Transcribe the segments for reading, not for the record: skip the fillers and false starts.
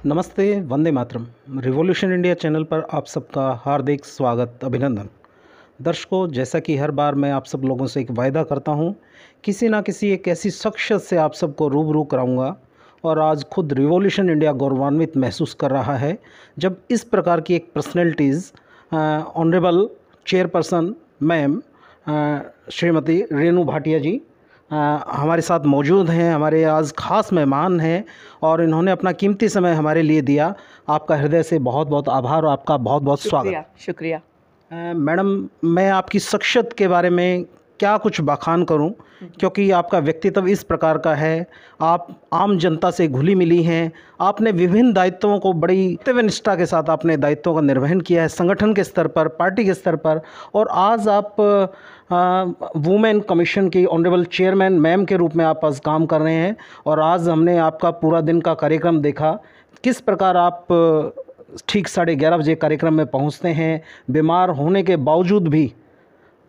नमस्ते, Vande Mataram. Revolution India channel पर आप सबका हार्दिक स्वागत, अभिनंदन। दर्शकों, जैसा कि हर बार मैं आप सब लोगों से एक वायदा करता हूं, किसी ना किसी एक ऐसी शख्सियत से आप सबको रूबरू कराऊंगा और आज खुद रिवॉल्यूशन इंडिया गौरवान्वित महसूस कर रहा है जब इस प्रकार की एक personalities honourable chairperson ma'am Shrimati Renu Bhatia ji हमारे साथ मौजूद हैं। हमारे आज ख़ास मेहमान हैं और इन्होंने अपना कीमती समय हमारे लिए दिया। आपका हृदय से बहुत बहुत आभार और आपका बहुत बहुत स्वागत। शुक्रिया। मैडम, मैं आपकी शख्सियत के बारे में क्या कुछ बखान करूं, क्योंकि आपका व्यक्तित्व इस प्रकार का है। आप आम जनता से घुली मिली हैं। आपने विभिन्न दायित्वों को बड़ी निष्ठा के साथ अपने दायित्वों का निर्वहन किया है, संगठन के स्तर पर, पार्टी के स्तर पर, और आज आप वुमेन कमीशन की ऑनरेबल चेयरमैन मैम के रूप में आप आज काम कर रहे हैं। और आज हमने आपका पूरा दिन का कार्यक्रम देखा, किस प्रकार आप ठीक 11:30 बजे कार्यक्रम में पहुंचते हैं। बीमार होने के बावजूद भी,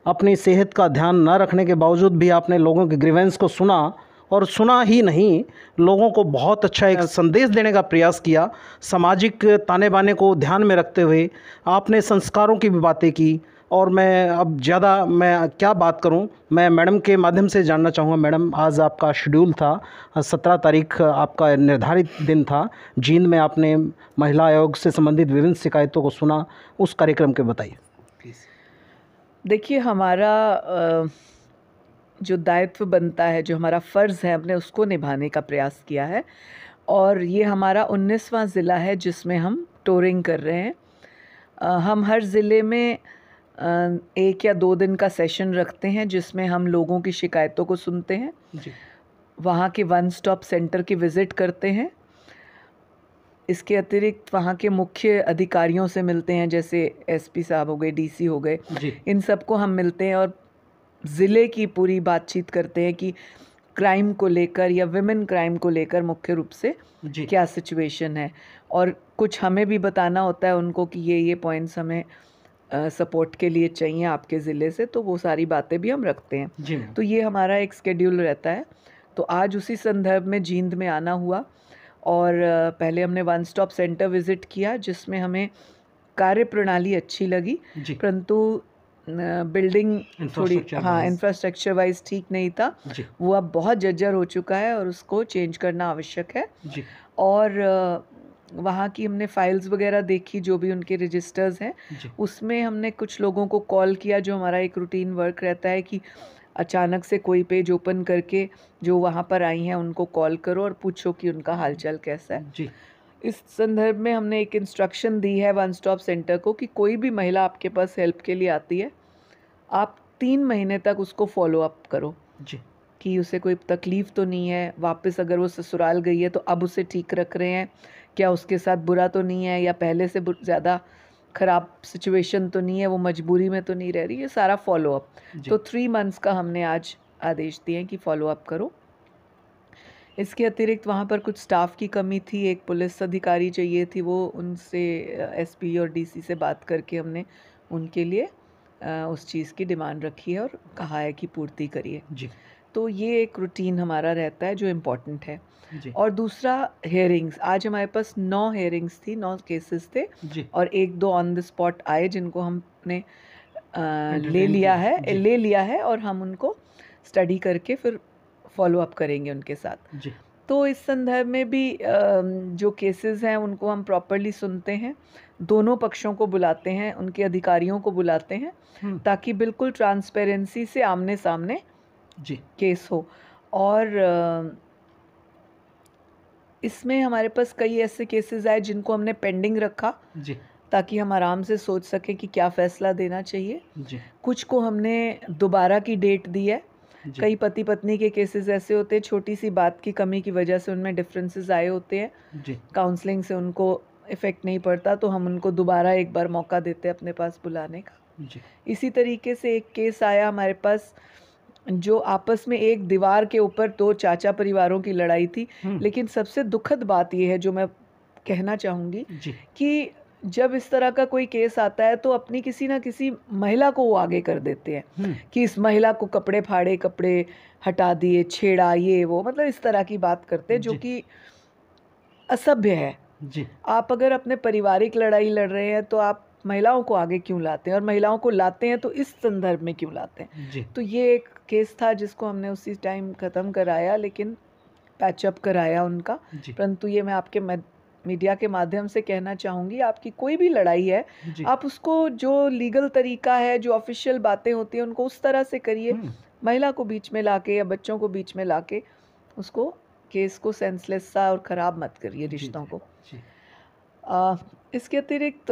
अपनी सेहत का ध्यान न रखने के बावजूद भी आपने लोगों के ग्रीवेंस को सुना, और सुना ही नहीं, लोगों को बहुत अच्छा एक संदेश देने का प्रयास किया। सामाजिक ताने बाने को ध्यान में रखते हुए आपने संस्कारों की भी बातें की। और मैं अब ज़्यादा मैं क्या बात करूं, मैं मैडम के माध्यम से जानना चाहूँगा। मैडम, आज आपका शेड्यूल था, 17 तारीख आपका निर्धारित दिन था। जींद में आपने महिला आयोग से संबंधित विभिन्न शिकायतों को सुना, उस कार्यक्रम के बताइए प्लीज़। देखिए, हमारा जो दायित्व बनता है, जो हमारा फ़र्ज़ है, हमने उसको निभाने का प्रयास किया है। और ये हमारा 19वां ज़िला है जिसमें हम टूरिंग कर रहे हैं। हम हर ज़िले में 1 या 2 दिन का सेशन रखते हैं जिसमें हम लोगों की शिकायतों को सुनते हैं जी। वहाँ के वन स्टॉप सेंटर की विज़िट करते हैं। इसके अतिरिक्त वहाँ के मुख्य अधिकारियों से मिलते हैं, जैसे एसपी साहब हो गए, डीसी हो गए, इन सबको हम मिलते हैं और ज़िले की पूरी बातचीत करते हैं कि क्राइम को लेकर या विमेन क्राइम को लेकर मुख्य रूप से क्या सिचुएशन है। और कुछ हमें भी बताना होता है उनको कि ये पॉइंट्स हमें सपोर्ट के लिए चाहिए आपके ज़िले से, तो वो सारी बातें भी हम रखते हैं। तो ये हमारा एक स्केड्यूल रहता है। तो आज उसी संदर्भ में जींद में आना हुआ और पहले हमने वन स्टॉप सेंटर विज़िट किया जिसमें हमें कार्यप्रणाली अच्छी लगी, परंतु बिल्डिंग थोड़ी इंफ्रास्ट्रक्चर वाइज ठीक नहीं था। वो अब बहुत जर्जर हो चुका है और उसको चेंज करना आवश्यक है। और वहाँ की हमने फाइल्स वगैरह देखी, जो भी उनके रजिस्टर्स हैं, उसमें हमने कुछ लोगों को कॉल किया। जो हमारा एक रूटीन वर्क रहता है कि अचानक से कोई पेज ओपन करके जो वहाँ पर आई हैं उनको कॉल करो और पूछो कि उनका हालचाल कैसा है। इस संदर्भ में हमने एक इंस्ट्रक्शन दी है वन स्टॉप सेंटर को कि कोई भी महिला आपके पास हेल्प के लिए आती है, आप 3 महीने तक उसको फॉलो अप करो कि उसे कोई तकलीफ़ तो नहीं है, वापस अगर वो ससुराल गई है तो अब उसे ठीक रख रहे हैं क्या, उसके साथ बुरा तो नहीं है, या पहले से ज़्यादा ख़राब सिचुएशन तो नहीं है, वो मजबूरी में तो नहीं रह रही, ये सारा फॉलो अप। तो 3 मंथ्स का हमने आज आदेश दिए हैं कि फॉलो अप करो। इसके अतिरिक्त वहाँ पर कुछ स्टाफ की कमी थी, एक पुलिस अधिकारी चाहिए थी, वो उनसे एसपी और डीसी से बात करके हमने उनके लिए उस चीज़ की डिमांड रखी है और कहा है कि पूर्ति करिए। तो ये एक रूटीन हमारा रहता है जो इम्पोर्टेंट है। और दूसरा, हेयरिंग्स। आज हमारे पास 9 हेयरिंग्स थी, 9 केसेस थे और 1-2 ऑन द स्पॉट आए जिनको हमने ले लिया है और हम उनको स्टडी करके फिर फॉलो अप करेंगे उनके साथ। तो इस संदर्भ में भी जो केसेस हैं उनको हम प्रॉपरली सुनते हैं, दोनों पक्षों को बुलाते हैं, उनके अधिकारियों को बुलाते हैं, ताकि बिल्कुल ट्रांसपेरेंसी से आमने सामने केस हो। और इसमें हमारे पास कई ऐसे केसेस आए जिनको हमने पेंडिंग रखा ताकि हम आराम से सोच सकें कि क्या फ़ैसला देना चाहिए। कुछ को हमने दोबारा की डेट दी है। कई पति पत्नी के केसेस ऐसे होते हैं, छोटी सी बात की कमी की वजह से उनमें डिफरेंसेस आए होते हैं, काउंसलिंग से उनको इफ़ेक्ट नहीं पड़ता, तो हम उनको दोबारा एक बार मौका देते हैं अपने पास बुलाने का। इसी तरीके से एक केस आया हमारे पास जो आपस में एक दीवार के ऊपर 2 चाचा परिवारों की लड़ाई थी। लेकिन सबसे दुखद बात यह है जो मैं कहना चाहूँगी कि जब इस तरह का कोई केस आता है तो अपनी किसी ना किसी महिला को वो आगे कर देते हैं कि इस महिला को कपड़े फाड़े, कपड़े हटा दिए, छेड़ा, ये वो, मतलब इस तरह की बात करते हैं जो कि असभ्य है। जी। आप अगर अपने पारिवारिक लड़ाई लड़ रहे हैं तो आप महिलाओं को आगे क्यों लाते हैं, और महिलाओं को लाते हैं तो इस संदर्भ में क्यों लाते हैं। जी। तो ये एक केस था जिसको हमने उसी टाइम ख़त्म कराया, लेकिन पैचअप कराया उनका। जी। परंतु ये मैं आपके मीडिया के माध्यम से कहना चाहूँगी, आपकी कोई भी लड़ाई है, जी। आप उसको जो लीगल तरीका है, जो ऑफिशियल बातें होती हैं, उनको उस तरह से करिए। महिला को बीच में लाके या बच्चों को बीच में लाके उसको केस को सेंसलेस सा और ख़राब मत करिए रिश्तों को। इसके अतिरिक्त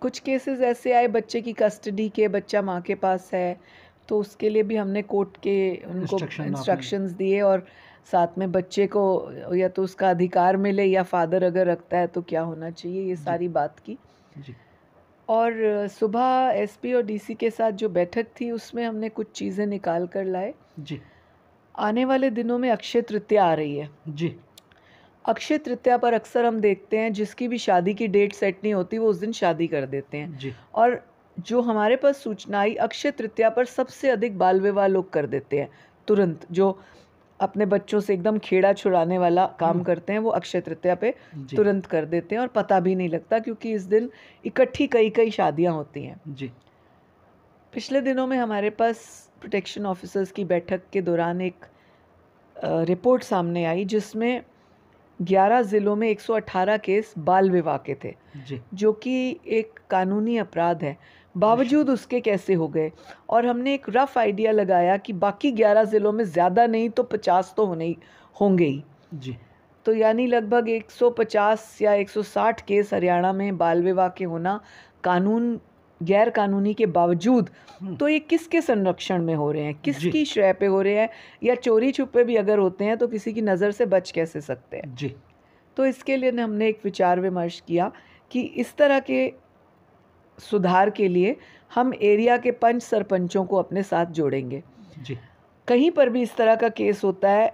कुछ केसेस ऐसे आए बच्चे की कस्टडी के, बच्चा माँ के पास है, तो उसके लिए भी हमने कोर्ट के उनको इंस्ट्रक्शंस दिए, और साथ में बच्चे को या तो उसका अधिकार मिले या फादर अगर रखता है तो क्या होना चाहिए, ये सारी बात की। जी। और सुबह एसपी और डीसी के साथ जो बैठक थी उसमें हमने कुछ चीज़ें निकाल कर लाए। जी। आने वाले दिनों में अक्षय तृतीया आ रही है। जी। अक्षय तृतीया पर अक्सर हम देखते हैं जिसकी भी शादी की डेट सेट नहीं होती वो उस दिन शादी कर देते हैं। जी। और जो हमारे पास सूचना आई, अक्षय तृतीया पर सबसे अधिक बाल विवाह लोग कर देते हैं तुरंत। जो अपने बच्चों से एकदम खेड़ा छुड़ाने वाला काम करते हैं वो अक्षय तृतीया पे तुरंत कर देते हैं और पता भी नहीं लगता, क्योंकि इस दिन इकट्ठी कई कई शादियां होती हैं। जी। पिछले दिनों में हमारे पास प्रोटेक्शन ऑफिसर्स की बैठक के दौरान एक रिपोर्ट सामने आई जिसमें 11 ज़िलों में 118 केस बाल विवाह के थे, जो कि एक कानूनी अपराध है। बावजूद उसके कैसे हो गए, और हमने एक रफ आइडिया लगाया कि बाकी 11 ज़िलों में ज़्यादा नहीं तो 50 तो होंगे ही। जी। तो यानी लगभग 150 या 160 केस हरियाणा में बाल विवाह के होना कानून गैर कानूनी के बावजूद, तो ये किसके संरक्षण में हो रहे हैं, किसकी श्रेय पे हो रहे हैं, या चोरी छुपे भी अगर होते हैं तो किसी की नज़र से बच कैसे सकते हैं। जी। तो इसके लिए हमने एक विचार विमर्श किया कि इस तरह के सुधार के लिए हम एरिया के पंच सरपंचों को अपने साथ जोड़ेंगे। जी। कहीं पर भी इस तरह का केस होता है,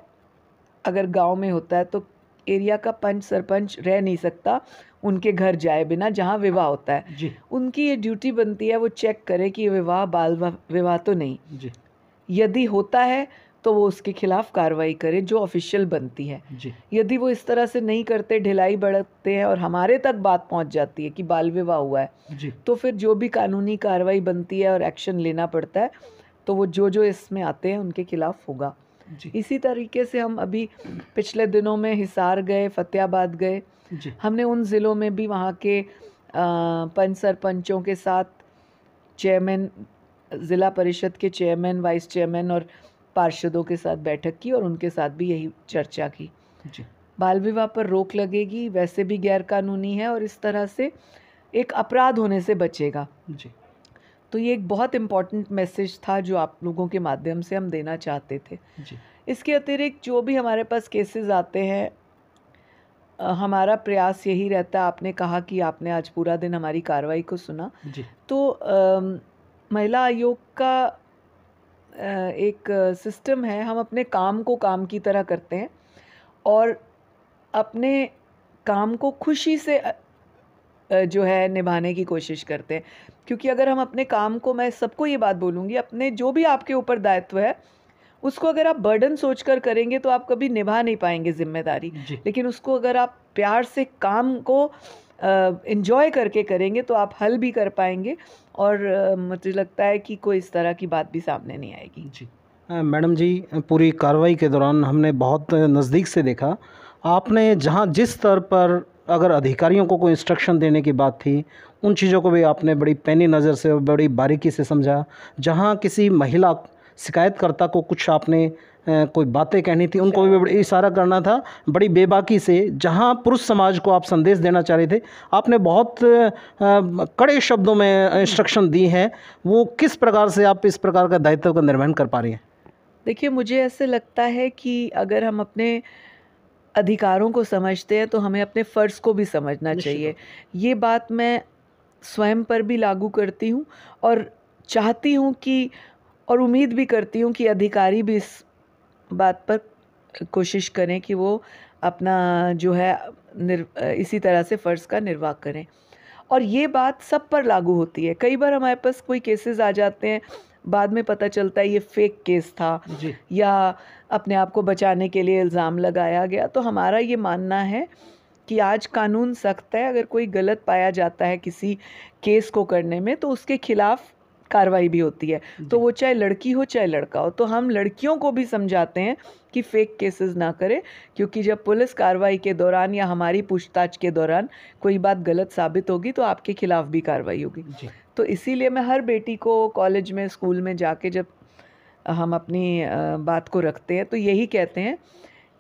अगर गांव में होता है तो एरिया का पंच सरपंच रह नहीं सकता उनके घर जाए बिना, जहां विवाह होता है। जी। उनकी ये ड्यूटी बनती है वो चेक करे कि विवाह बाल विवाह तो नहीं। जी। यदि होता है तो वो उसके खिलाफ कार्रवाई करे जो ऑफिशियल बनती है। जी। यदि वो इस तरह से नहीं करते, ढिलाई बढ़ते हैं और हमारे तक बात पहुंच जाती है कि बाल विवाह हुआ है, जी, तो फिर जो भी कानूनी कार्रवाई बनती है और एक्शन लेना पड़ता है तो वो जो इसमें आते हैं उनके खिलाफ होगा। इसी तरीके से हम अभी पिछले दिनों में हिसार गए, फतेहाबाद गए। हमने उन ज़िलों में भी वहाँ के पंच सरपंचों के साथ चेयरमैन, ज़िला परिषद के चेयरमैन, वाइस चेयरमैन और पार्षदों के साथ बैठक की और उनके साथ भी यही चर्चा की। बाल विवाह पर रोक लगेगी, वैसे भी गैर कानूनी है और इस तरह से एक अपराध होने से बचेगा। जी। तो ये एक बहुत इम्पॉर्टेंट मैसेज था जो आप लोगों के माध्यम से हम देना चाहते थे। जी। इसके अतिरिक्त जो भी हमारे पास केसेस आते हैं, हमारा प्रयास यही रहता है। आपने कहा कि आपने आज पूरा दिन हमारी कार्रवाई को सुना। जी। तो महिला आयोग का एक सिस्टम है, हम अपने काम को काम की तरह करते हैं और अपने काम को खुशी से जो है निभाने की कोशिश करते हैं। क्योंकि अगर हम अपने काम को, मैं सबको ये बात बोलूँगी, अपने जो भी आपके ऊपर दायित्व है उसको अगर आप बर्डन सोचकर करेंगे तो आप कभी निभा नहीं पाएंगे जिम्मेदारी। लेकिन उसको अगर आप प्यार से काम को एंजॉय करके करेंगे तो आप हल भी कर पाएंगे और मुझे लगता है कि कोई इस तरह की बात भी सामने नहीं आएगी। जी मैडम जी, पूरी कार्रवाई के दौरान हमने बहुत नज़दीक से देखा, आपने जहां जिस स्तर पर अगर अधिकारियों को कोई इंस्ट्रक्शन देने की बात थी उन चीज़ों को भी आपने बड़ी पैनी नज़र से, बड़ी बारीकी से समझा। जहां किसी महिला शिकायतकर्ता को कुछ आपने कोई बातें कहनी थी, उनको भी बड़ी इशारा करना था बड़ी बेबाकी से। जहां पुरुष समाज को आप संदेश देना चाह रहे थे, आपने बहुत कड़े शब्दों में इंस्ट्रक्शन दी हैं। वो किस प्रकार से आप इस प्रकार का दायित्व का निर्वहन कर पा रही हैं? देखिए, मुझे ऐसे लगता है कि अगर हम अपने अधिकारों को समझते हैं तो हमें अपने फ़र्ज़ को भी समझना चाहिए। ये बात मैं स्वयं पर भी लागू करती हूँ और चाहती हूँ कि, और उम्मीद भी करती हूँ कि अधिकारी भी इस बात पर कोशिश करें कि वो अपना जो है इसी तरह से फ़र्ज़ का निर्वाह करें। और ये बात सब पर लागू होती है। कई बार हमारे पास कोई केसेस आ जाते हैं बाद में पता चलता है ये फेक केस था या अपने आप को बचाने के लिए इल्ज़ाम लगाया गया। तो हमारा ये मानना है कि आज कानून सख्त है, अगर कोई गलत पाया जाता है किसी केस को करने में तो उसके खिलाफ कार्रवाई भी होती है, तो वो चाहे लड़की हो चाहे लड़का हो। तो हम लड़कियों को भी समझाते हैं कि फेक केसेस ना करें, क्योंकि जब पुलिस कार्रवाई के दौरान या हमारी पूछताछ के दौरान कोई बात गलत साबित होगी तो आपके खिलाफ भी कार्रवाई होगी। तो इसीलिए मैं हर बेटी को कॉलेज में, स्कूल में जाके जब हम अपनी बात को रखते हैं तो यही कहते हैं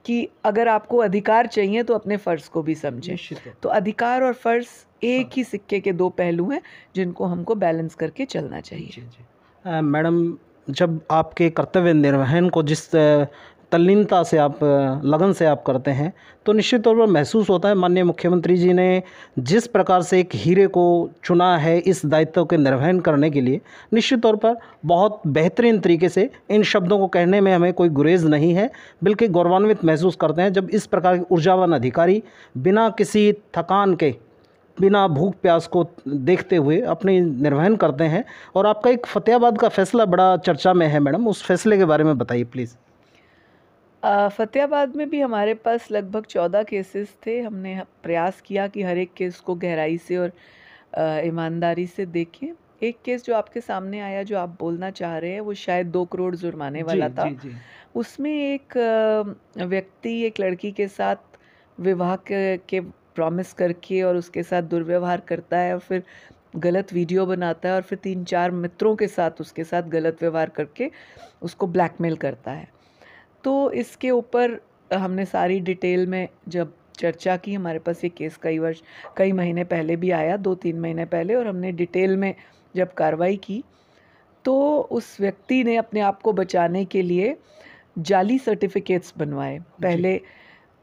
कि अगर आपको अधिकार चाहिए तो अपने फ़र्ज़ को भी समझें। तो अधिकार और फ़र्ज़ एक ही सिक्के के दो पहलू हैं जिनको हमको बैलेंस करके चलना चाहिए। मैडम, जब आपके कर्तव्य निर्वहन को जिस तल्लीनता से आप, लगन से आप करते हैं, तो निश्चित तौर पर महसूस होता है माननीय मुख्यमंत्री जी ने जिस प्रकार से एक हीरे को चुना है इस दायित्व के निर्वहन करने के लिए, निश्चित तौर पर बहुत बेहतरीन तरीके से इन शब्दों को कहने में हमें कोई गुरेज नहीं है, बल्कि गौरवान्वित महसूस करते हैं जब इस प्रकार के ऊर्जावान अधिकारी बिना किसी थकान के, बिना भूख प्यास को देखते हुए अपने निर्वहन करते हैं। और आपका एक फतेहाबाद का फैसला बड़ा चर्चा में है मैडम, उस फैसले के बारे में बताइए प्लीज़। फतेहाबाद में भी हमारे पास लगभग 14 केसेस थे। हमने प्रयास किया कि हर एक केस को गहराई से और ईमानदारी से देखें। एक केस जो आपके सामने आया, जो आप बोलना चाह रहे हैं, वो शायद 2 करोड़ जुर्माने वाला था। उसमें एक व्यक्ति एक लड़की के साथ विवाह के प्रॉमिस करके और उसके साथ दुर्व्यवहार करता है और फिर गलत वीडियो बनाता है और फिर 3-4 मित्रों के साथ उसके साथ गलत व्यवहार करके उसको ब्लैकमेल करता है। तो इसके ऊपर हमने सारी डिटेल में जब चर्चा की, हमारे पास ये केस कई महीने पहले भी आया, 2-3 महीने पहले, और हमने डिटेल में जब कार्रवाई की तो उस व्यक्ति ने अपने आप को बचाने के लिए जाली सर्टिफिकेट्स बनवाए। पहले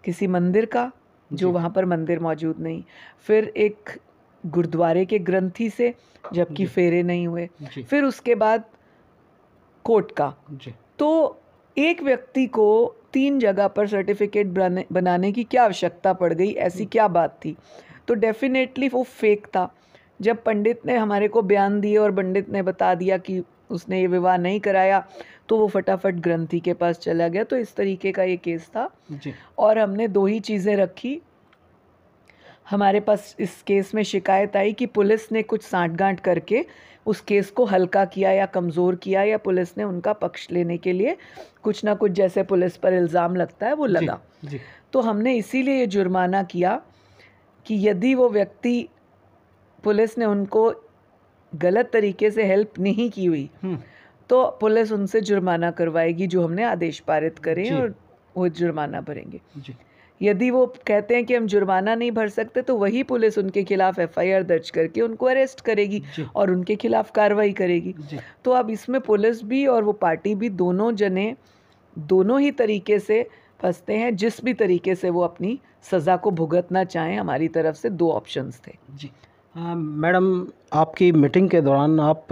किसी मंदिर का, जो वहाँ पर मंदिर मौजूद नहीं, फिर एक गुरुद्वारे के ग्रंथी से, जबकि फेरे नहीं हुए, फिर उसके बाद कोर्ट का। तो एक व्यक्ति को 3 जगह पर सर्टिफिकेट बनाने की क्या आवश्यकता पड़ गई? ऐसी क्या बात थी? तो डेफिनेटली वो फेक था। जब पंडित ने हमारे को बयान दिए और पंडित ने बता दिया कि उसने ये विवाह नहीं कराया, तो वो फटाफट ग्रंथी के पास चला गया। तो इस तरीके का ये केस था और हमने 2 ही चीज़ें रखी। हमारे पास इस केस में शिकायत आई कि पुलिस ने कुछ साँठ-गाँठ करके उस केस को हल्का किया या कमज़ोर किया, या पुलिस ने उनका पक्ष लेने के लिए कुछ ना कुछ, जैसे पुलिस पर इल्ज़ाम लगता है, वो लगा। तो हमने इसीलिए ये जुर्माना किया कि यदि वो व्यक्ति, पुलिस ने उनको गलत तरीके से हेल्प नहीं की हुई तो पुलिस उनसे जुर्माना करवाएगी, जो हमने आदेश पारित करें और वो जुर्माना भरेंगे। यदि वो कहते हैं कि हम जुर्माना नहीं भर सकते तो वही पुलिस उनके खिलाफ FIR दर्ज करके उनको अरेस्ट करेगी और उनके खिलाफ कार्रवाई करेगी। तो अब इसमें पुलिस भी और वो पार्टी भी, दोनों जने दोनों ही तरीके से फंसते हैं। जिस भी तरीके से वो अपनी सज़ा को भुगतना चाहें, हमारी तरफ से 2 ऑप्शंस थे। मैडम, आपकी मीटिंग के दौरान आप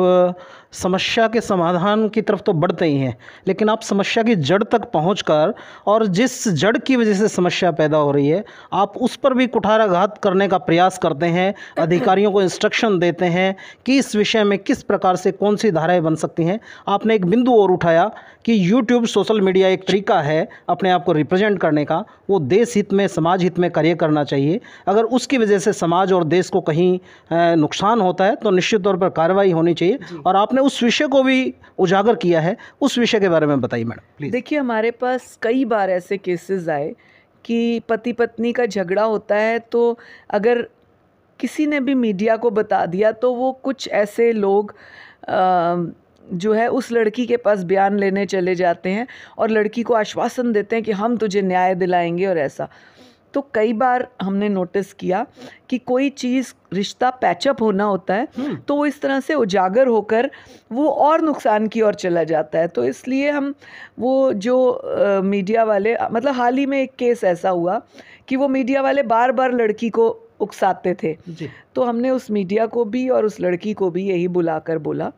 समस्या के समाधान की तरफ तो बढ़ते ही हैं, लेकिन आप समस्या की जड़ तक पहुंचकर, और जिस जड़ की वजह से समस्या पैदा हो रही है, आप उस पर भी कुठाराघात करने का प्रयास करते हैं, अधिकारियों को इंस्ट्रक्शन देते हैं कि इस विषय में किस प्रकार से कौन सी धाराएं बन सकती हैं। आपने एक बिंदु और उठाया कि यूट्यूब, सोशल मीडिया एक तरीका है अपने आप को रिप्रेजेंट करने का, वो देश हित में, समाज हित में कार्य करना चाहिए। अगर उसकी वजह से समाज और देश को कहीं नुकसान होता है तो निश्चित तौर पर कार्रवाई होनी चाहिए, और आपने उस विषय को भी उजागर किया है। उस विषय के बारे में बताइए मैडम प्लीज़। देखिए, हमारे पास कई बार ऐसे केसेस आए कि पति पत्नी का झगड़ा होता है, तो अगर किसी ने भी मीडिया को बता दिया तो वो कुछ ऐसे लोग जो है उस लड़की के पास बयान लेने चले जाते हैं और लड़की को आश्वासन देते हैं कि हम तुझे न्याय दिलाएंगे और ऐसा। तो कई बार हमने नोटिस किया कि कोई चीज़, रिश्ता पैचअप होना होता है तो वो इस तरह से उजागर होकर वो और नुकसान की ओर चला जाता है। तो इसलिए हम वो जो मीडिया वाले, मतलब हाल ही में एक केस ऐसा हुआ कि वो मीडिया वाले बार बार लड़की को उकसाते थे। जी। तो हमने उस मीडिया को भी और उस लड़की को भी यही बुलाकर बोला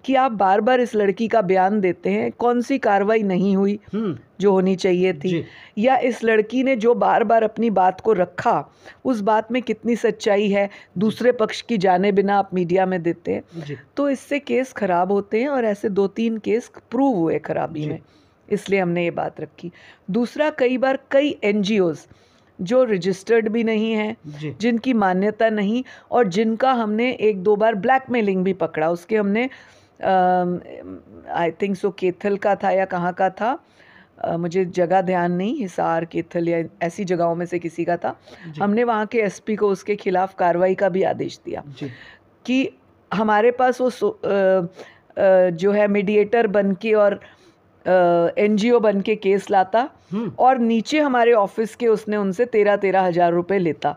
कि आप बार बार इस लड़की का बयान देते हैं, कौन सी कार्रवाई नहीं हुई जो होनी चाहिए थी, या इस लड़की ने जो बार बार अपनी बात को रखा उस बात में कितनी सच्चाई है, दूसरे पक्ष की जाने बिना आप मीडिया में देते हैं। तो इससे केस खराब होते हैं और ऐसे 2-3 केस प्रूव हुए खराबी में, इसलिए हमने ये बात रखी। दूसरा, कई बार कई NGOs जो रजिस्टर्ड भी नहीं है, जिनकी मान्यता नहीं, और जिनका हमने 1-2 बार ब्लैकमेलिंग भी पकड़ा। उसके हमने आई थिंक सो कैथल का था या कहाँ का था, मुझे जगह ध्यान नहीं, हिसार, कैथल या ऐसी जगहों में से किसी का था। हमने वहाँ के SP को उसके खिलाफ कार्रवाई का भी आदेश दिया कि हमारे पास वो जो है मीडिएटर बन के और NGO बन के केस लाता और नीचे हमारे ऑफिस के उसने उनसे 13-13 हज़ार रुपये लेता।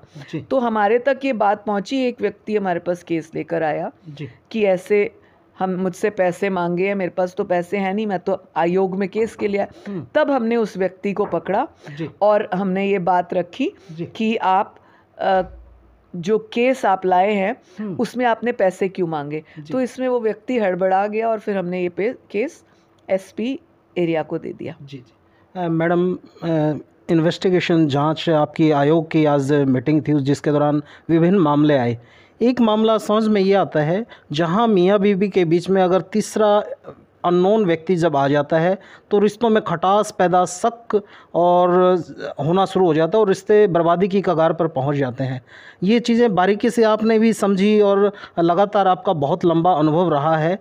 तो हमारे तक ये बात पहुंची, एक व्यक्ति हमारे पास केस लेकर आया कि ऐसे हम मुझसे पैसे मांगे हैं, मेरे पास तो पैसे हैं नहीं, मैं तो आयोग में केस के लिए। तब हमने उस व्यक्ति को पकड़ा और हमने ये बात रखी कि आप जो केस आप लाए हैं उसमें आपने पैसे क्यों मांगे। तो इसमें वो व्यक्ति हड़बड़ा गया और फिर हमने ये केस SP एरिया को दे दिया। जी। मैडम, इन्वेस्टिगेशन जांच आपकी आयोग की आज मीटिंग थी जिसके दौरान विभिन्न मामले आए। एक मामला समझ में ये आता है जहां मियाँ बीवी के बीच में अगर तीसरा अननोन व्यक्ति जब आ जाता है तो रिश्तों में खटास पैदा, शक और होना शुरू हो जाता है और रिश्ते बर्बादी की कगार पर पहुंच जाते हैं। ये चीज़ें बारीकी से आपने भी समझी और लगातार आपका बहुत लंबा अनुभव रहा है,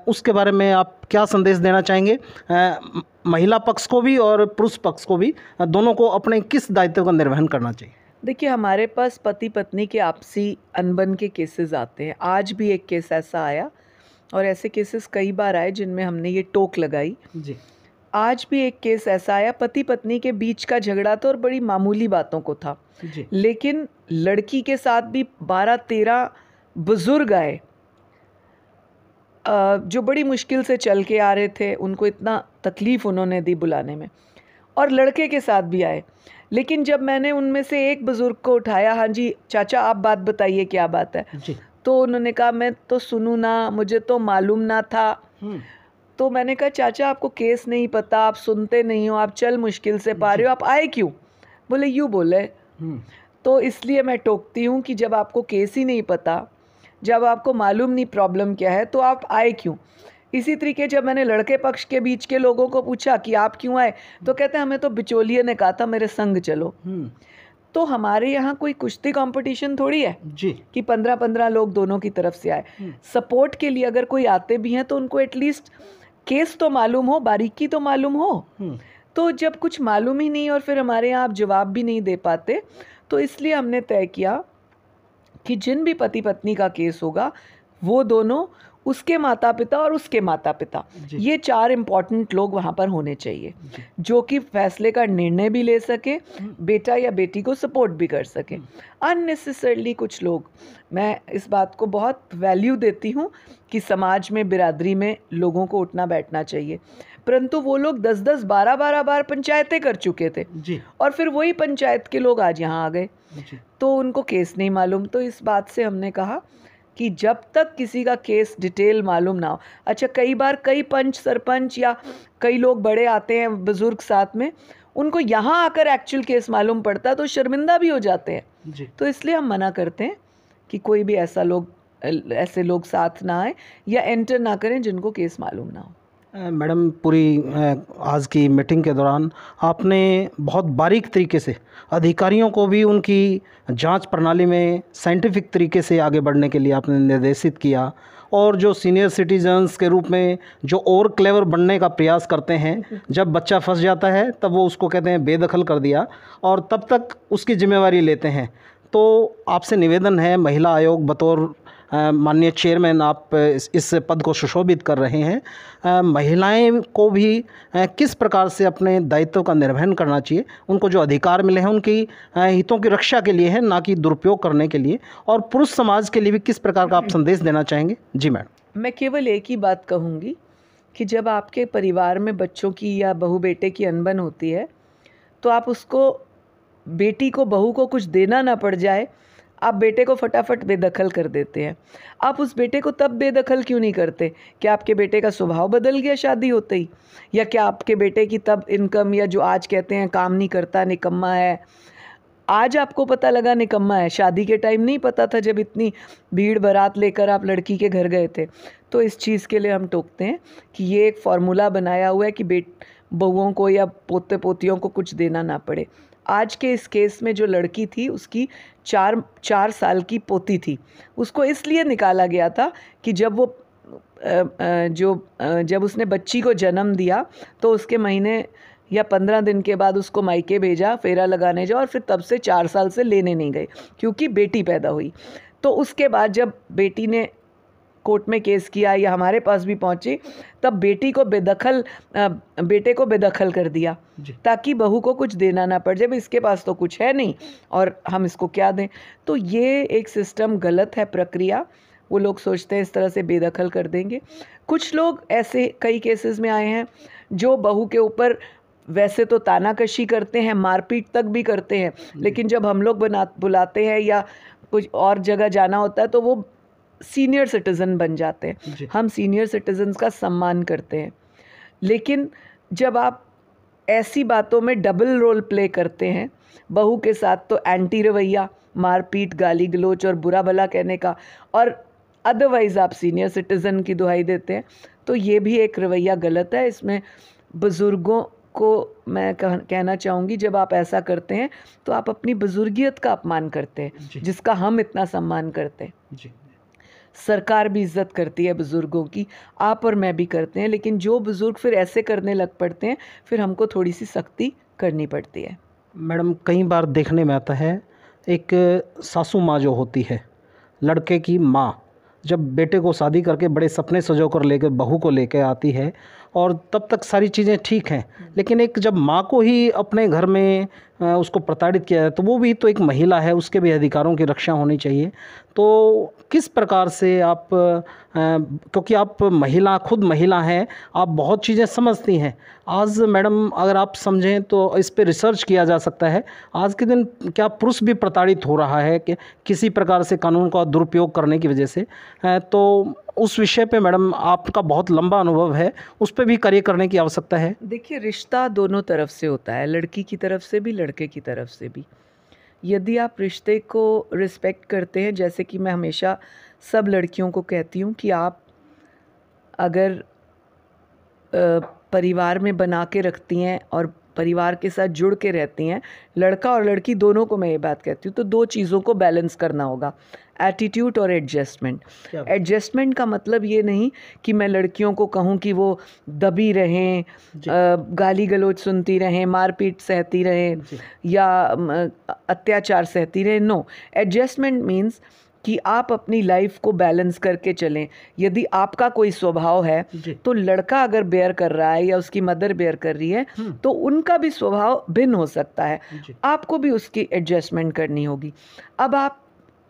उसके बारे में आप क्या संदेश देना चाहेंगे महिला पक्ष को भी और पुरुष पक्ष को भी, दोनों को अपने किस दायित्व का निर्वहन करना चाहिए? देखिए, हमारे पास पति पत्नी के आपसी अनबन के केसेस आते हैं। आज भी एक केस ऐसा आया और ऐसे केसेस कई बार आए जिनमें हमने ये टोक लगाई। आज भी एक केस ऐसा आया, पति पत्नी के बीच का झगड़ा था और बड़ी मामूली बातों को था, लेकिन लड़की के साथ भी 12-13 बुजुर्ग आए जो बड़ी मुश्किल से चल के आ रहे थे, उनको इतना तकलीफ़ उन्होंने दी बुलाने में, और लड़के के साथ भी आए। लेकिन जब मैंने उनमें से एक बुज़ुर्ग को उठाया, हाँ जी चाचा आप बात बताइए क्या बात है, तो उन्होंने कहा मैं तो सुनूं ना, मुझे तो मालूम ना था। तो मैंने कहा चाचा आपको केस नहीं पता, आप सुनते नहीं हो, आप चल मुश्किल से पा रहे हो, आप आए क्यों? बोले यूँ बोले। तो इसलिए मैं टोकती हूँ कि जब आपको केस ही नहीं पता, जब आपको मालूम नहीं प्रॉब्लम क्या है, तो आप आए क्यों? इसी तरीके जब मैंने लड़के पक्ष के बीच के लोगों को पूछा कि आप क्यों आए, तो कहते हैं हमें तो बिचौलिए ने कहा था मेरे संग चलो। तो हमारे यहाँ कोई कुश्ती कंपटीशन थोड़ी है कि 15-15 लोग दोनों की तरफ से आए। सपोर्ट के लिए अगर कोई आते भी हैं तो उनको एटलीस्ट केस तो मालूम हो, बारीकी तो मालूम हो। तो जब कुछ मालूम ही नहीं और फिर हमारे यहाँ आप जवाब भी नहीं दे पाते, तो इसलिए हमने तय किया कि जिन भी पति पत्नी का केस होगा वो दोनों, उसके माता पिता और उसके माता पिता, ये 4 इम्पॉर्टेंट लोग वहाँ पर होने चाहिए जो कि फैसले का निर्णय भी ले सके, बेटा या बेटी को सपोर्ट भी कर सके। अननेसेसरली कुछ लोग, मैं इस बात को बहुत वैल्यू देती हूँ कि समाज में, बिरादरी में लोगों को उठना बैठना चाहिए, परंतु वो लोग 10-10, 12-12 बार पंचायतें कर चुके थे और फिर वही पंचायत के लोग आज यहाँ आ गए, तो उनको केस नहीं मालूम। तो इस बात से हमने कहा कि जब तक किसी का केस डिटेल मालूम ना हो, अच्छा कई बार कई पंच, सरपंच या कई लोग बड़े आते हैं बुजुर्ग साथ में, उनको यहाँ आकर एक्चुअल केस मालूम पड़ता है तो शर्मिंदा भी हो जाते हैं। तो इसलिए हम मना करते हैं कि कोई भी ऐसे लोग साथ ना आए या एंटर ना करें जिनको केस मालूम ना हो। मैडम, पूरी आज की मीटिंग के दौरान आपने बहुत बारीक तरीके से अधिकारियों को भी उनकी जांच प्रणाली में साइंटिफिक तरीके से आगे बढ़ने के लिए आपने निर्देशित किया, और जो सीनियर सिटीजन्स के रूप में जो और क्लेवर बनने का प्रयास करते हैं, जब बच्चा फंस जाता है तब वो उसको कहते हैं बेदखल कर दिया और तब तक उसकी जिम्मेवारी लेते हैं। तो आपसे निवेदन है, महिला आयोग बतौर माननीय चेयरमैन आप इस पद को सुशोभित कर रहे हैं, महिलाएं को भी किस प्रकार से अपने दायित्व का निर्वहन करना चाहिए, उनको जो अधिकार मिले हैं उनकी हितों की रक्षा के लिए है, ना कि दुरुपयोग करने के लिए, और पुरुष समाज के लिए भी किस प्रकार का आप संदेश देना चाहेंगे? जी मैडम। मैं केवल एक ही बात कहूँगी कि जब आपके परिवार में बच्चों की या बहू बेटे की अनबन होती है तो आप उसको, बेटी को, बहू को कुछ देना ना पड़ जाए, आप बेटे को फटाफट बेदखल कर देते हैं। आप उस बेटे को तब बेदखल क्यों नहीं करते? क्या आपके बेटे का स्वभाव बदल गया शादी होते ही? या क्या आपके बेटे की तब इनकम, या जो आज कहते हैं काम नहीं करता, निकम्मा है, आज आपको पता लगा निकम्मा है, शादी के टाइम नहीं पता था जब इतनी भीड़ बारात लेकर आप लड़की के घर गए थे। तो इस चीज़ के लिए हम टोकते हैं कि ये एक फार्मूला बनाया हुआ है कि बहुओं को या पोते पोतियों को कुछ देना ना पड़े। आज के इस केस में जो लड़की थी उसकी 4 साल की पोती थी, उसको इसलिए निकाला गया था कि जब उसने बच्ची को जन्म दिया तो उसके महीने या 15 दिन के बाद उसको मायके भेजा, फेरा लगाने जाओ, और फिर तब से 4 साल से लेने नहीं गए क्योंकि बेटी पैदा हुई। तो उसके बाद जब बेटी ने कोर्ट में केस किया या हमारे पास भी पहुंची, तब बेटे को बेदखल कर दिया ताकि बहू को कुछ देना ना पड़ जाए। इसके पास तो कुछ है नहीं और हम इसको क्या दें? तो ये एक सिस्टम गलत है, प्रक्रिया। वो लोग सोचते हैं इस तरह से बेदखल कर देंगे। कुछ लोग ऐसे कई केसेस में आए हैं जो बहू के ऊपर वैसे तो तानाकशी करते हैं, मारपीट तक भी करते हैं, लेकिन जब हम लोग बुलाते हैं या कुछ और जगह जाना होता है तो वो सीनियर सिटीज़न बन जाते हैं। हम सीनियर सिटीजन्स का सम्मान करते हैं, लेकिन जब आप ऐसी बातों में डबल रोल प्ले करते हैं, बहू के साथ तो एंटी रवैया, मारपीट, गाली गलोच और बुरा भला कहने का, और अदरवाइज़ आप सीनियर सिटीज़न की दुहाई देते हैं, तो ये भी एक रवैया गलत है। इसमें बुज़ुर्गों को मैं कहना चाहूँगी, जब आप ऐसा करते हैं तो आप अपनी बुजुर्गियत का अपमान करते हैं, जिसका हम इतना सम्मान करते हैं। सरकार भी इज़्ज़त करती है बुज़ुर्गों की, आप और मैं भी करते हैं, लेकिन जो बुज़ुर्ग फिर ऐसे करने लग पड़ते हैं, फिर हमको थोड़ी सी सख्ती करनी पड़ती है। मैडम, कई बार देखने में आता है, एक सासू माँ जो होती है, लड़के की माँ, जब बेटे को शादी करके बड़े सपने सजो कर लेकर बहू को लेकर आती है और तब तक सारी चीज़ें ठीक हैं, लेकिन एक जब माँ को ही अपने घर में उसको प्रताड़ित किया जाए तो वो भी तो एक महिला है, उसके भी अधिकारों की रक्षा होनी चाहिए। तो किस प्रकार से आप क्योंकि आप खुद महिला हैं, आप बहुत चीज़ें समझती हैं। आज मैडम अगर आप समझें तो इस पे रिसर्च किया जा सकता है, आज के दिन क्या पुरुष भी प्रताड़ित हो रहा है कि किसी प्रकार से कानून का दुरुपयोग करने की वजह से? तो उस विषय पे मैडम आपका बहुत लंबा अनुभव है, उस पे भी कार्य करने की आवश्यकता है। देखिए, रिश्ता दोनों तरफ से होता है, लड़की की तरफ से भी, लड़के की तरफ से भी। यदि आप रिश्ते को रिस्पेक्ट करते हैं, जैसे कि मैं हमेशा सब लड़कियों को कहती हूँ कि आप अगर परिवार में बना के रखती हैं और परिवार के साथ जुड़ के रहती हैं, लड़का और लड़की दोनों को मैं ये बात कहती हूँ, तो 2 चीज़ों को बैलेंस करना होगा, एटीट्यूड और एडजस्टमेंट। एडजस्टमेंट का मतलब ये नहीं कि मैं लड़कियों को कहूँ कि वो दबी रहें, गाली गलौज सुनती रहें, मारपीट सहती रहें या अत्याचार सहती रहें। नो, एडजस्टमेंट मीन्स कि आप अपनी लाइफ को बैलेंस करके चलें। यदि आपका कोई स्वभाव है तो लड़का अगर बेयर कर रहा है या उसकी मदर बेयर कर रही है तो उनका भी स्वभाव भिन्न हो सकता है, आपको भी उसकी एडजस्टमेंट करनी होगी। अब आप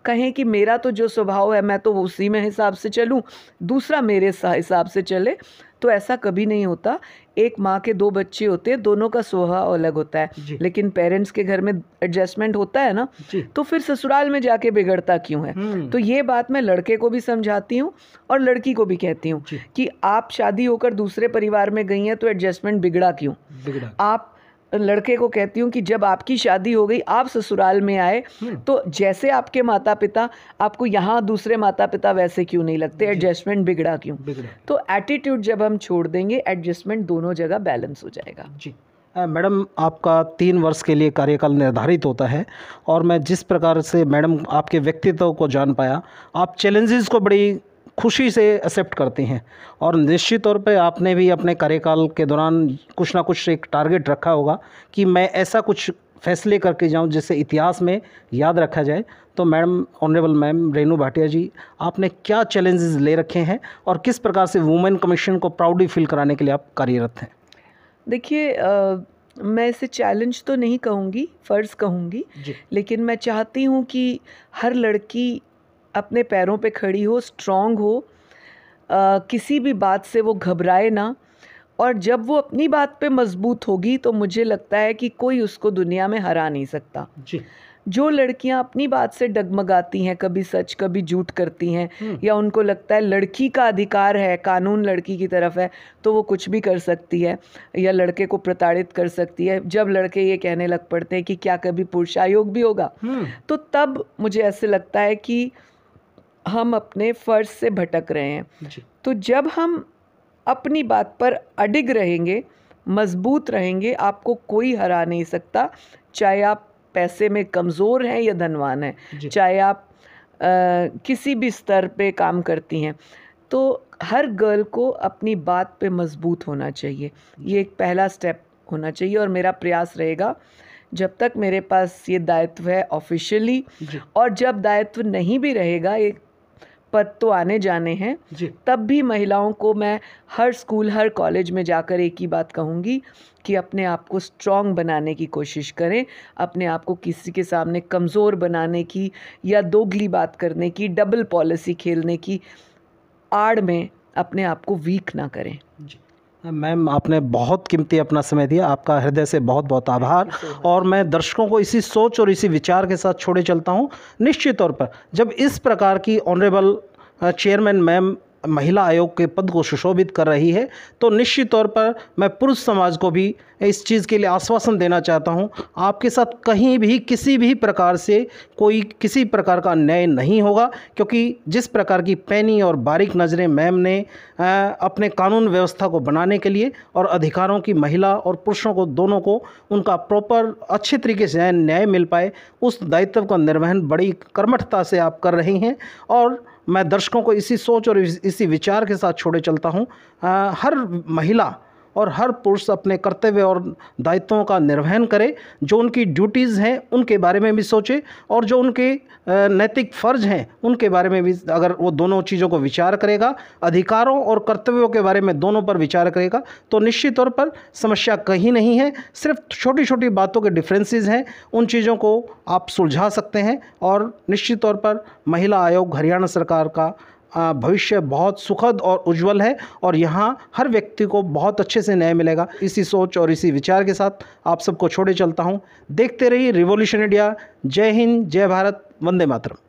कहें कि मेरा तो जो स्वभाव है मैं तो उसी में हिसाब से चलूं, दूसरा मेरे हिसाब से चले, तो ऐसा कभी नहीं होता। एक माँ के 2 बच्चे होते हैं, दोनों का स्वभाव अलग होता है, लेकिन पेरेंट्स के घर में एडजस्टमेंट होता है ना, तो फिर ससुराल में जाके बिगड़ता क्यों है? तो ये बात मैं लड़के को भी समझाती हूँ और लड़की को भी कहती हूँ कि आप शादी होकर दूसरे परिवार में गई हैं तो एडजस्टमेंट बिगड़ा क्यों? आप लड़के को कहती हूँ कि जब आपकी शादी हो गई, आप ससुराल में आए, तो जैसे आपके माता पिता, आपको यहाँ दूसरे माता पिता वैसे क्यों नहीं लगते? एडजस्टमेंट बिगड़ा क्यों? तो एटीट्यूड जब हम छोड़ देंगे, एडजस्टमेंट दोनों जगह बैलेंस हो जाएगा। जी मैडम, आपका 3 वर्ष के लिए कार्यकाल निर्धारित होता है और मैं जिस प्रकार से मैडम आपके व्यक्तित्व को जान पाया, आप चैलेंजेस को बड़ी खुशी से एक्सेप्ट करती हैं और निश्चित तौर पे आपने भी अपने कार्यकाल के दौरान कुछ ना कुछ एक टारगेट रखा होगा कि मैं ऐसा कुछ फैसले करके जाऊं जिससे इतिहास में याद रखा जाए। तो madam, honourable ma'am Renu Bhatia ji, आपने क्या चैलेंजेस ले रखे हैं और किस प्रकार से वुमेन कमीशन को प्राउडली फील कराने के लिए आप कार्यरत हैं? देखिए, मैं इसे चैलेंज तो नहीं कहूँगी, फ़र्ज़ कहूँगी, लेकिन मैं चाहती हूँ कि हर लड़की अपने पैरों पे खड़ी हो, स्ट्रॉन्ग हो, किसी भी बात से वो घबराए ना, और जब वो अपनी बात पे मजबूत होगी तो मुझे लगता है कि कोई उसको दुनिया में हरा नहीं सकता। जो लड़कियां अपनी बात से डगमगाती हैं, कभी सच कभी झूठ करती हैं, या उनको लगता है लड़की का अधिकार है, कानून लड़की की तरफ है तो वो कुछ भी कर सकती है या लड़के को प्रताड़ित कर सकती है, जब लड़के ये कहने लग पड़ते हैं कि क्या कभी पुरुषायोग भी होगा, तो तब मुझे ऐसे लगता है कि हम अपने फ़र्ज से भटक रहे हैं। तो जब हम अपनी बात पर अडिग रहेंगे, मजबूत रहेंगे, आपको कोई हरा नहीं सकता, चाहे आप पैसे में कमज़ोर हैं या धनवान हैं, चाहे आप किसी भी स्तर पे काम करती हैं। तो हर गर्ल को अपनी बात पे मजबूत होना चाहिए, ये एक पहला स्टेप होना चाहिए। और मेरा प्रयास रहेगा जब तक मेरे पास ये दायित्व है ऑफिशियली, और जब दायित्व नहीं भी रहेगा, एक पद तो आने जाने हैं, तब भी महिलाओं को मैं हर स्कूल हर कॉलेज में जाकर एक ही बात कहूँगी कि अपने आप को स्ट्रॉन्ग बनाने की कोशिश करें, अपने आप को किसी के सामने कमज़ोर बनाने की या दोगली बात करने की, डबल पॉलिसी खेलने की आड़ में अपने आप को वीक ना करें। मैम, आपने बहुत कीमती अपना समय दिया, आपका हृदय से बहुत बहुत आभार। और मैं दर्शकों को इसी सोच और इसी विचार के साथ छोड़े चलता हूं। निश्चित तौर पर जब इस प्रकार की ऑनरेबल चेयरमैन मैम महिला आयोग के पद को सुशोभित कर रही है, तो निश्चित तौर पर मैं पुरुष समाज को भी इस चीज़ के लिए आश्वासन देना चाहता हूं, आपके साथ कहीं भी किसी भी प्रकार से कोई किसी प्रकार का अन्याय नहीं होगा, क्योंकि जिस प्रकार की पैनी और बारीक नज़रें मैम ने अपने कानून व्यवस्था को बनाने के लिए और अधिकारों की महिला और पुरुषों को दोनों को उनका प्रॉपर अच्छे तरीके से न्याय मिल पाए, उस दायित्व का निर्वहन बड़ी कर्मठता से आप कर रही हैं। और मैं दर्शकों को इसी सोच और इसी विचार के साथ छोड़े चलता हूँ। हर महिला और हर पुरुष अपने कर्तव्य और दायित्वों का निर्वहन करे, जो उनकी ड्यूटीज़ हैं उनके बारे में भी सोचे, और जो उनके नैतिक फ़र्ज हैं उनके बारे में भी अगर वो दोनों चीज़ों को विचार करेगा, अधिकारों और कर्तव्यों के बारे में दोनों पर विचार करेगा, तो निश्चित तौर पर समस्या कहीं नहीं है। सिर्फ छोटी छोटी बातों के डिफरेंसेस हैं, उन चीज़ों को आप सुलझा सकते हैं। और निश्चित तौर पर महिला आयोग हरियाणा सरकार का भविष्य बहुत सुखद और उज्जवल है, और यहाँ हर व्यक्ति को बहुत अच्छे से न्याय मिलेगा। इसी सोच और इसी विचार के साथ आप सबको छोड़े चलता हूँ। देखते रहिए रिवॉल्यूशन इंडिया। जय हिंद, जय भारत, वंदे मातरम।